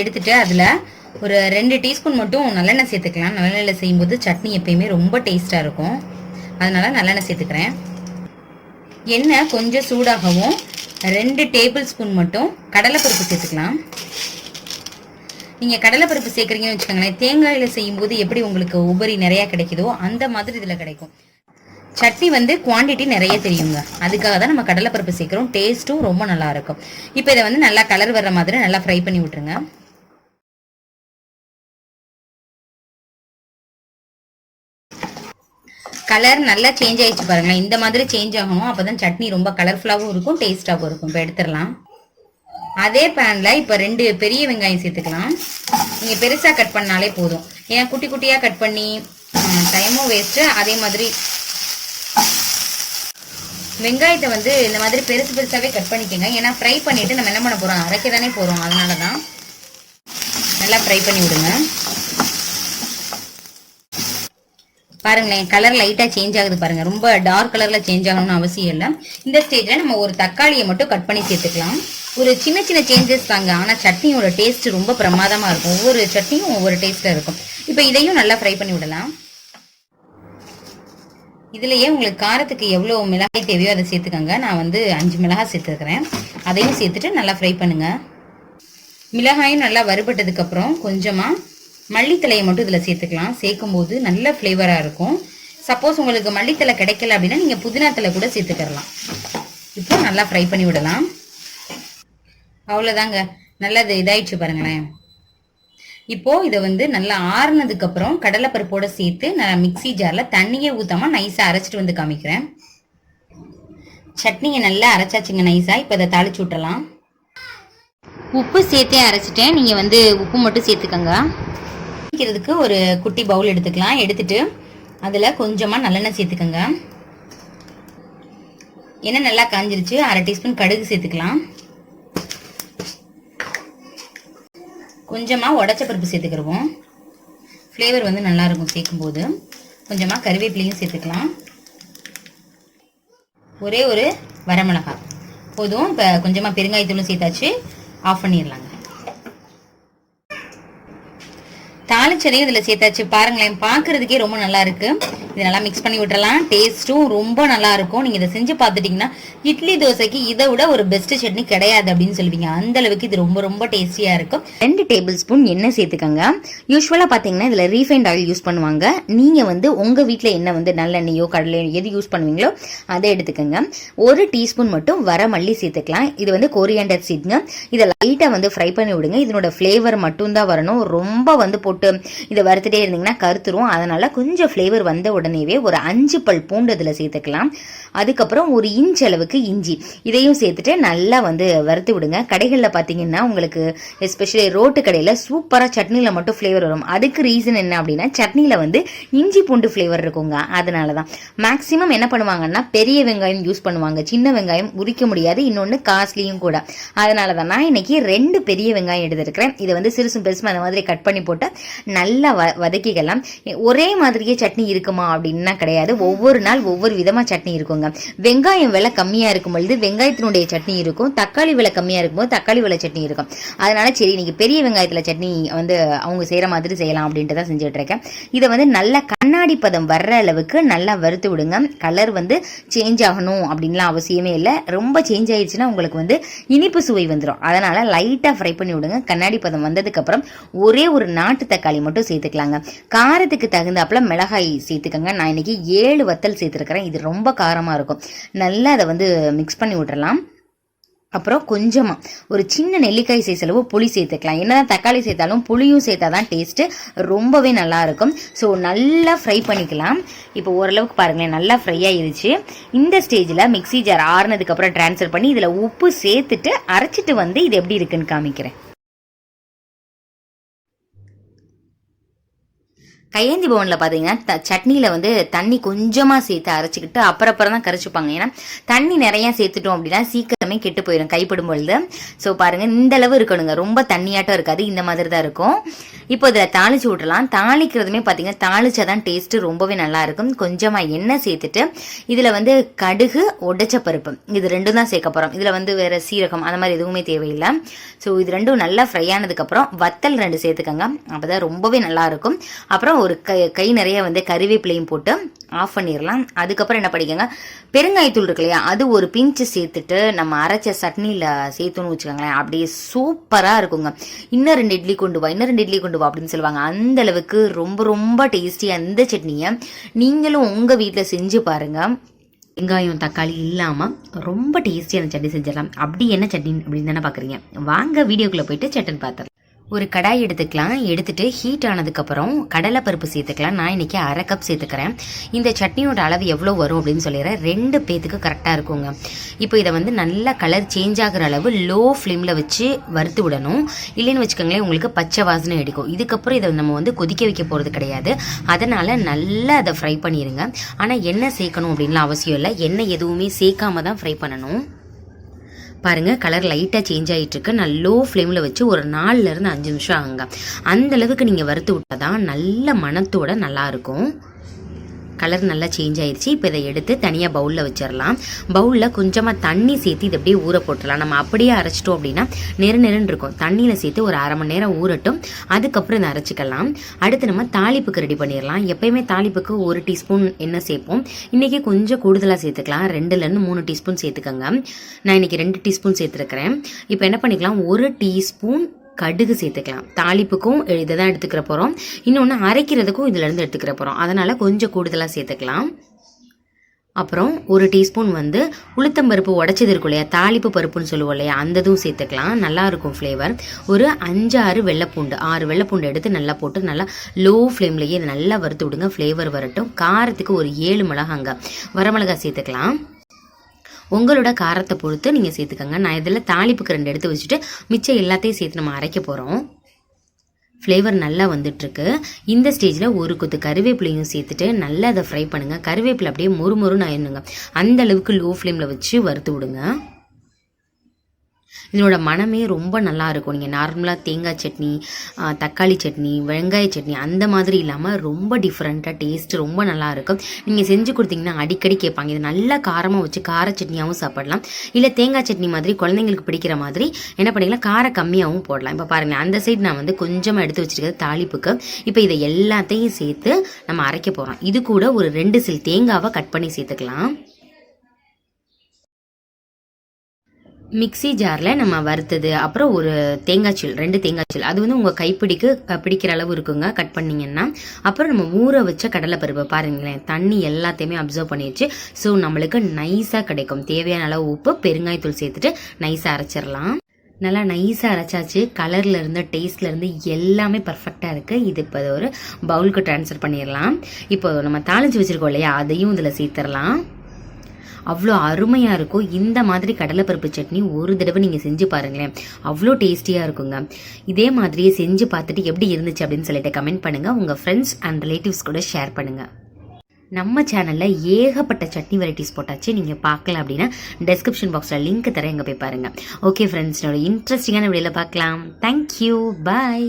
எடுத்துட்டு அதில் ஒரு 2 டீஸ்பூன் மட்டும் நல்லெண்ணெய் சேர்த்துக்கலாம். நல்லெண்ணெயில் செய்யும்போது சட்னி எப்பயுமே ரொம்ப டேஸ்ட்டாக இருக்கும். அதனால நல்லெண்ணெய் சேர்த்துக்கிறேன். எண்ணெய் கொஞ்சம் சூடாகவும் 2 டேபிள் ஸ்பூன் மட்டும் கடலைப்பருப்பு சேர்த்துக்கலாம். நீங்கள் கடலைப்பருப்பு சேர்க்குறீங்கன்னு வச்சுக்கோங்களேன், தேங்காயில் செய்யும்போது எப்படி உங்களுக்கு உபரி நிறையா கிடைக்குதோ அந்த மாதிரி இதில் கிடைக்கும். சட்னி வந்து குவான்டிட்டி நிறைய தெரியுங்க, அதுக்காக தான் நம்ம கடலைப்பருப்பு சேர்க்குறோம். டேஸ்ட்டும் ரொம்ப நல்லா இருக்கும். இப்போ இதை வந்து நல்லா கலர் வர்ற மாதிரி நல்லா ஃப்ரை பண்ணி விட்டுருங்க. கலர் நல்லா சேஞ்ச் ஆயிடுச்சு பாருங்களேன். இந்த மாதிரி சேஞ்ச் ஆகணும், அப்போதான் சட்னி ரொம்ப கலர்ஃபுல்லாகவும் இருக்கும், டேஸ்டாகவும் இருக்கும். இப்போ எடுத்துடலாம். அதே பேனில் இப்போ 2 பெரிய வெங்காயம் சேர்த்துக்கலாம். நீங்கள் பெருசாக கட் பண்ணாலே போதும், ஏன்னா குட்டி குட்டியாக கட் பண்ணி டைமும் வேஸ்ட்டு. அதே மாதிரி வெங்காயத்தை வந்து இந்த மாதிரி பெருசு பெருசாகவே கட் பண்ணிக்கோங்க. ஏன்னா ஃப்ரை பண்ணிவிட்டு நம்ம என்ன பண்ண போகிறோம், அரைக்க தானே போகிறோம். அதனால தான் நல்லா ஃப்ரை பண்ணி விடுங்க. பாருங்களேன், கலர் லைட்டாக சேஞ்ச் ஆகுது பாருங்கள். ரொம்ப டார்க் கலரில் சேஞ்ச் ஆகணும்னு அவசியம் இல்லை. இந்த ஸ்டேஜில் நம்ம ஒரு தக்காளியை மட்டும் கட் பண்ணி சேர்த்துக்கலாம். ஒரு சின்ன சின்ன சேஞ்சஸ் தாங்க, ஆனால் சட்னியோட டேஸ்ட் ரொம்ப பிரமாதமாக இருக்கும். ஒவ்வொரு சட்னியும் ஒவ்வொரு டேஸ்ட்டில் இருக்கும். இப்போ இதையும் நல்லா ஃப்ரை பண்ணி விடலாம். இதுலேயே உங்களுக்கு காரத்துக்கு எவ்வளோ மிளகாய் தேவையோ அதை சேர்த்துக்கோங்க. நான் வந்து 5 மிளகாய் சேர்த்துக்கிறேன். அதையும் சேர்த்துட்டு நல்லா ஃப்ரை பண்ணுங்கள். மிளகாயும் நல்லா வறுபட்டதுக்கப்புறம் கொஞ்சமாக மல்லித்தலையை மட்டும் இதில் சேர்த்துக்கலாம். சேர்க்கும் போது நல்ல ஃப்ளேவராக இருக்கும். சப்போஸ் உங்களுக்கு மல்லித்தலை கிடைக்கல அப்படின்னா நீங்கள் புதினா தலை கூட சேர்த்துக்கலாம். இப்போ நல்லா ஃப்ரை பண்ணி விடலாம். அவ்வளோதாங்க, நல்லது இதாயிடுச்சு பாருங்களேன். இப்போது இதை வந்து நல்லா ஆறுனதுக்கப்புறம் கடலைப்பருப்போடு சேர்த்து நான் மிக்சி ஜாரில் தண்ணியே ஊற்றாமல் நைஸாக அரைச்சிட்டு வந்து காமிக்கிறேன். சட்னியை நல்லா அரைச்சாச்சுங்க நைஸாக. இப்போ இதை தாளிச்சு விட்டலாம். உப்பு சேர்த்தே அரைச்சிட்டேன். நீங்கள் வந்து உப்பு மட்டும் சேர்த்துக்கோங்க. வைக்கிறதுக்கு ஒரு குட்டி பவுல் எடுத்துக்கலாம். எடுத்துட்டு அதில் கொஞ்சமாக நல்லெண்ணெய் சேர்த்துக்கோங்க. எண்ணெய் நல்லா காஞ்சிருச்சு. 1/2 டீஸ்பூன் கடுகு சேர்த்துக்கலாம். கொஞ்சமாக உடச்ச பருப்பு சேர்த்துக்கிடுவோம். ஃப்ளேவர் வந்து நல்லாயிருக்கும் சேர்க்கும்போது. கொஞ்சமாக கருவேப்பிலையும் சேர்த்துக்கலாம். ஒரே ஒரு வரமிளகாய் போதும். இப்போ கொஞ்சமாக பெருங்காயத்தூளும் சேர்த்தாச்சு. ஆஃப் பண்ணிடலாங்க. தாளிச்சதையும் இதில் சேர்த்தாச்சு. பாருங்களேன், பார்க்குறதுக்கே ரொம்ப நல்லா இருக்கு. இது நல்லா மிக்ஸ் பண்ணி விட்டுறலாம். டேஸ்ட்டும் ரொம்ப நல்லா இருக்கும். நீங்கள் இதை செஞ்சு பார்த்துட்டிங்கன்னா இட்லி தோசைக்கு இதை விட ஒரு பெஸ்ட் சட்னி கிடையாது அப்படின்னு சொல்லுவீங்க. அந்த அளவுக்கு இது ரொம்ப ரொம்ப டேஸ்டியாக இருக்கும். 2 டேபிள் ஸ்பூன் எண்ணெய் சேர்த்துக்கோங்க. யூஸ்வலாக பார்த்தீங்கன்னா இதில் ரீஃபைண்ட் ஆயில் யூஸ் பண்ணுவாங்க. நீங்கள் வந்து உங்கள் வீட்டில் எண்ணெய் வந்து நல்லெண்ணெயோ கடலையோ எது யூஸ் பண்ணுவீங்களோ அதை எடுத்துக்கோங்க. 1 டீஸ்பூன் மட்டும் வரமல்லி சேர்த்துக்கலாம். இது வந்து கொரியாண்டர் சீட்ங்க. இதை லைட்டாக வந்து ஃப்ரை பண்ணி விடுங்க. இதனோட ஃப்ளேவர் மட்டும்தான் வரணும். ரொம்ப வந்து போட்டு இதை வறுத்துட்டே இருந்தீங்கன்னா கருத்துரும். அதனால கொஞ்சம் ஃப்ளேவர் வந்த உடனேவே ஒரு 5 பல் பூண்டு இதில் சேர்த்துக்கலாம். அதுக்கப்புறம் 1 இன்ச் அளவுக்கு இஞ்சி இதையும் சேர்த்துட்டு நல்லா வந்து வறுத்து விடுங்க. கடைகளில் பார்த்தீங்கன்னா உங்களுக்கு எஸ்பெஷலி ரோட்டு கடையில் சூப்பராக சட்னியில் மட்டும் ஃப்ளேவர் வரும். அதுக்கு ரீசன் என்ன அப்படின்னா சட்னியில் வந்து இஞ்சி பூண்டு ஃப்ளேவர் இருக்குங்க. அதனால தான் மேக்ஸிமம் என்ன பண்ணுவாங்கன்னா பெரிய வெங்காயம் யூஸ் பண்ணுவாங்க. சின்ன வெங்காயம் உரிக்க முடியாது, இன்னொன்று காஸ்ட்லியும் கூட. அதனால தான் நான் இன்னைக்கு 2 பெரிய வெங்காயம் எடுத்துருக்கிறேன். இதை வந்து சிறுசும் பெருசும் அந்த மாதிரி கட் பண்ணி போட்டு நல்லா வதக்கிக்கலாம். ஒரே மாதிரியே சட்னி இருக்குமா அப்படின்னா கிடையாது. ஒவ்வொரு நாள் ஒவ்வொரு விதமாக சட்னி இருக்குங்க. வெங்காயம் விலை கம்மியாக இருக்கும் பொழுது வெங்காயத்தினுடைய சட்னி இருக்கும். தக்காளி விலை கம்மியாக இருக்கும்போது தக்காளி விலை சட்னி இருக்கும். அதனால சரி இன்னைக்கு பெரிய வெங்காயத்தில் சட்னி வந்து அவங்க செய்கிற மாதிரி செய்யலாம் அப்படின்ட்டு தான் செஞ்சுட்டு இருக்கேன். இதை வந்து நல்லா கண்ணாடி பதம் வர்ற அளவுக்கு நல்லா வறுத்து விடுங்க. கலர் வந்து சேஞ்ச் ஆகணும் அப்படின்லாம் அவசியமே இல்லை. ரொம்ப சேஞ்ச் ஆயிடுச்சுன்னா உங்களுக்கு வந்து இனிப்பு சுவை வந்துடும். அதனால லைட்டாக ஃப்ரை பண்ணி விடுங்க. கண்ணாடி பதம் வந்ததுக்கப்புறம் ஒரே ஒரு நாட்டு தக்காளி மட்டும் சேர்த்துக்கலாங்க. காரத்துக்கு தகுந்தாப்புல மிளகாய் சேர்த்துக்கங்க. நான் இன்னைக்கு 7 வத்தல் சேர்த்துருக்கிறேன். இது ரொம்ப காரமாக இருக்கும். நல்லா அதை வந்து மிக்ஸ் பண்ணி விட்டுறலாம். அப்புறம் கொஞ்சமாக ஒரு சின்ன நெல்லிக்காய் சைஸ் அளவு புளி சேர்த்துக்கலாம். என்னதான் தக்காளி சேர்த்தாலும் புளியும் சேர்த்தா தான் டேஸ்ட்டு ரொம்பவே நல்லா இருக்கும். ஸோ நல்லா ஃப்ரை பண்ணிக்கலாம். இப்போ ஓரளவுக்கு பாருங்களேன் நல்லா ஃப்ரை ஆகிடுச்சு. இந்த ஸ்டேஜில் மிக்ஸி ஜார் ஆறுனதுக்கப்புறம் ட்ரான்ஸ்ஃபர் பண்ணி இதில் உப்பு சேர்த்துட்டு அரைச்சிட்டு வந்து இது எப்படி இருக்குன்னு காமிக்கிறேன். கையேந்தி பவனில் பார்த்தீங்கன்னா சட்னியில் வந்து தண்ணி கொஞ்சமாக சேர்த்து அரைச்சிக்கிட்டு அப்புறம் தான் கரைச்சிப்பாங்க. ஏன்னா தண்ணி நிறையா சேர்த்துட்டோம் அப்படின்னா சீக்கிரமே கெட்டு போயிடும் கைப்படும் பொழுது. ஸோ பாருங்கள் இந்த அளவு இருக்கணுங்க. ரொம்ப தண்ணியாட்டம் இருக்காது, இந்த மாதிரி தான் இருக்கும். இப்போ இதில் தாளிச்சு விட்டுலாம். தாளிக்கிறதுமே பார்த்தீங்கன்னா தாளிச்சாதான் டேஸ்ட்டு ரொம்பவே நல்லா இருக்கும். கொஞ்சமாக எண்ணெய் சேர்த்துட்டு இதில் வந்து கடுகு, உடைச்ச பருப்பு இது ரெண்டும் தான் சேர்க்க போகிறோம். இதில் வந்து வேறு சீரகம் அந்த மாதிரி எதுவுமே தேவையில்லை. ஸோ இது ரெண்டும் நல்லா ஃப்ரை ஆனதுக்கப்புறம் வத்தல் 2 சேர்த்துக்கோங்க. அப்போ தான் ரொம்பவே நல்லாயிருக்கும். அப்புறம் ஒரு கை நிறைய வந்து கறிவேப்பிலையும் போட்டு ஆஃப் பண்ணிடலாம். அதுக்கப்புறம் என்ன பண்ணிக்கோங்க, பெருங்காயத்தூள் இருக்கு இல்லையா, அது ஒரு பிஞ்சு சேர்த்துட்டு நம்ம அரைச்ச சட்னியில் சேர்த்துன்னு வச்சுக்கோங்களேன், அப்படியே சூப்பராக இருக்குங்க. இன்னும் 2 இட்லி கொண்டு வா, இன்னும் 2 இட்லி கொண்டு வா அப்படின்னு சொல்லுவாங்க. அந்த அளவுக்கு ரொம்ப ரொம்ப டேஸ்டியாக இந்த சட்னியை நீங்களும் உங்கள் வீட்டில் செஞ்சு பாருங்கள். வெங்காயம் தக்காளி இல்லாமல் ரொம்ப டேஸ்டியான சட்னி செஞ்சிடலாம். அப்படி என்ன சட்னி அப்படின்னு தானே பார்க்குறீங்க. வாங்க வீடியோக்குள்ளே போயிட்டு சட்டன் பார்த்துடலாம். ஒரு கடாய் எடுத்துக்கலாம். எடுத்துட்டு ஹீட் ஆனதுக்கப்புறம் கடலை பருப்பு சேர்த்துக்கலாம். நான் இன்றைக்கி 1/2 கப் சேர்த்துக்கிறேன். இந்த சட்னியோட அளவு எவ்வளோ வரும் அப்படின்னு சொல்லிடுறேன். 2 பேத்துக்கு கரெக்டாக இருக்குங்க. இப்போ இதை வந்து நல்லா கலர் சேஞ்ச் ஆகிற அளவு லோ ஃப்ளேமில் வச்சு வறுத்து விடணும். இல்லைன்னு வச்சுக்கோங்களேன், உங்களுக்கு பச்சை வாசனை அடிக்கும். இதுக்கப்புறம் இதை நம்ம வந்து கொதிக்க வைக்க போகிறது கிடையாது. அதனால் நல்லா அதை ஃப்ரை பண்ணிடுங்க. ஆனால் எண்ணெய் சேர்க்கணும் அப்படின்லாம் அவசியம் இல்லை. எண்ணெய் எதுவுமே சேர்க்காம தான் ஃப்ரை பண்ணணும். பாருங்கள், கலர் லைட்டாக சேஞ்ச் ஆகிட்டுருக்கு. நான் லோ ஃப்ளேமில் வச்சு ஒரு 4லேருந்து 5 நிமிஷம் ஆகுங்க. அந்தளவுக்கு நீங்கள் வறுத்து விட்டால் தான் நல்ல மணத்தோட நல்லாயிருக்கும். கலர் நல்லா சேஞ்ச் ஆயிடுச்சு. இப்போ இதை எடுத்து தனியாக பவுலில் வச்சிடலாம். பவுலில் கொஞ்சமாக தண்ணி சேர்த்து இதை அப்படியே ஊற போட்டுடலாம். நம்ம அப்படியே அரைச்சிட்டோம் அப்படின்னா நெருன்னு இருக்கும். தண்ணியில் சேர்த்து ஒரு 1/2 மணி நேரம் ஊறட்டும். அதுக்கப்புறம் இதை அரைச்சிக்கலாம். அடுத்து நம்ம தாளிப்புக்கு ரெடி பண்ணிடலாம். எப்பயுமே தாளிப்புக்கு 1 டீஸ்பூன் எண்ணெய் சேர்ப்போம். இன்றைக்கி கொஞ்சம் கூடுதலாக சேர்த்துக்கலாம். 2லேருந்து 3 டீஸ்பூன் சேர்த்துக்கோங்க. நான் இன்றைக்கி 2 டீஸ்பூன் சேர்த்துருக்கிறேன். இப்போ என்ன பண்ணிக்கலாம், 1 டீஸ்பூன் கடுகு சேர்த்துக்கலாம். தாளிப்புக்கும் இதை தான் எடுத்துக்கிற போகிறோம். இன்னொன்று அரைக்கிறதுக்கும் இதிலேருந்து எடுத்துக்கிற போகிறோம். அதனால் கொஞ்சம் கூடுதலாக சேர்த்துக்கலாம். அப்புறம் 1 டீஸ்பூன் வந்து உளுத்தம்பருப்பு உடைச்சது இருக்கும் இல்லையா, தாளிப்பு பருப்புன்னு சொல்லுவோம் இல்லையா, அந்த இதுவும் சேர்த்துக்கலாம். நல்லாயிருக்கும் ஃப்ளேவர். ஒரு 5-6 வெள்ளைப்பூண்டு, 6 வெள்ளைப்பூண்டு எடுத்து நல்லா போட்டு நல்லா லோ ஃப்ளேம்லேயே நல்லா வறுத்து விடுங்க. ஃப்ளேவர் வரட்டும். காரத்துக்கு ஒரு 7 மிளகாங்க, வரமிளகாய் சேர்த்துக்கலாம். உங்களோட காரத்தை பொறுத்து நீங்கள் சேர்த்துக்கோங்க. நான் இதில் தாளிப்புக்கு 2 எடுத்து வச்சுட்டு மிச்சம் எல்லாத்தையும் சேர்த்து நம்ம அரைக்க போகிறோம். ஃப்ளேவர் நல்லா வந்துட்டுருக்கு. இந்த ஸ்டேஜில் 1 கொத்து கருவேப்பிலையும் சேர்த்துட்டு நல்லா அதை ஃப்ரை பண்ணுங்கள். கருவேப்பிலை அப்படியே மொறுமொறுன்னு ஆயிடணுங்க. அந்த அளவுக்கு லோ ஃப்ளேமில் வச்சு வறுத்து விடுங்க. இதனோட மனமே ரொம்ப நல்லா இருக்கும். நீங்கள் நார்மலாக தேங்காய் சட்னி, தக்காளி சட்னி, வெங்காய சட்னி அந்த மாதிரி இல்லாமல் ரொம்ப டிஃப்ரெண்ட்டாக டேஸ்ட்டு ரொம்ப நல்லா இருக்கும். நீங்கள் செஞ்சு கொடுத்தீங்கன்னா அடிக்கடி கேட்பாங்க. இது நல்லா காரமாக வச்சு கார சட்னியாகவும் சாப்பிடலாம். இல்லை தேங்காய் சட்னி மாதிரி குழந்தைங்களுக்கு பிடிக்கிற மாதிரி என்ன பண்ணிக்கலாம், காரம் கம்மியாகவும் போடலாம். இப்போ பாருங்கள், அந்த சைடு நான் வந்து கொஞ்சமாக எடுத்து வச்சுருக்கிறது தாளிப்புக்கு. இப்போ இதை எல்லாத்தையும் சேர்த்து நம்ம அரைக்க போகிறோம். இது கூட ஒரு 2 சில் தேங்காவை கட் பண்ணி சேர்த்துக்கலாம். மிக்ஸி ஜாரில் நம்ம வறுத்தது, அப்புறம் ஒரு தேங்காய்ச்சல், 2 தேங்காய்ச்சல், அது வந்து உங்கள் கைப்பிடிக்கு பிடிக்கிற அளவு இருக்குங்க கட் பண்ணிங்கன்னா. அப்புறம் நம்ம ஊற வச்ச கடலைப்பருப்பு பாருங்களேன், தண்ணி எல்லாத்தையுமே அப்சர்வ் பண்ணிடுச்சு. ஸோ நம்மளுக்கு நைஸாக கிடைக்கும். தேவையான அளவு உப்பு, பெருங்காயத்தூள் சேர்த்துட்டு நைஸாக அரைச்சிடலாம். நல்லா நைஸாக அரைச்சாச்சு. கலர்லேருந்து டேஸ்ட்லேருந்து எல்லாமே பர்ஃபெக்டாக இருக்குது. இது இப்போ ஒரு பவுலுக்கு ட்ரான்ஸ்ஃபர் பண்ணிடலாம். இப்போ நம்ம தாளித்து வச்சுருக்கோம் இல்லையா, அதையும் இதில் சேர்த்துடலாம். அவ்வளோ அருமையாக இருக்கும். இந்த மாதிரி கடலைப்பருப்பு சட்னி ஒரு தடவை நீங்கள் செஞ்சு பாருங்களேன், அவ்வளோ டேஸ்டியாக இருக்குங்க. இதே மாதிரியே செஞ்சு பார்த்துட்டு எப்படி இருந்துச்சு அப்படின்னு சொல்லிட்டு கமெண்ட் பண்ணுங்கள். உங்கள் ஃப்ரெண்ட்ஸ் அண்ட் ரிலேட்டிவ்ஸ் கூட ஷேர் பண்ணுங்கள். நம்ம சேனலில் ஏகப்பட்ட சட்னி வெரைட்டிஸ் போட்டாச்சு. நீங்கள் பார்க்கலாம் அப்படின்னா டெஸ்கிரிப்ஷன் பாக்ஸில் லிங்க் தரேன், எங்கே போய் பாருங்கள். ஓகே ஃப்ரெண்ட்ஸ், என்னோட இன்ட்ரெஸ்டிங்கான வீடியோவில் பார்க்கலாம். தேங்க்யூ, பாய்.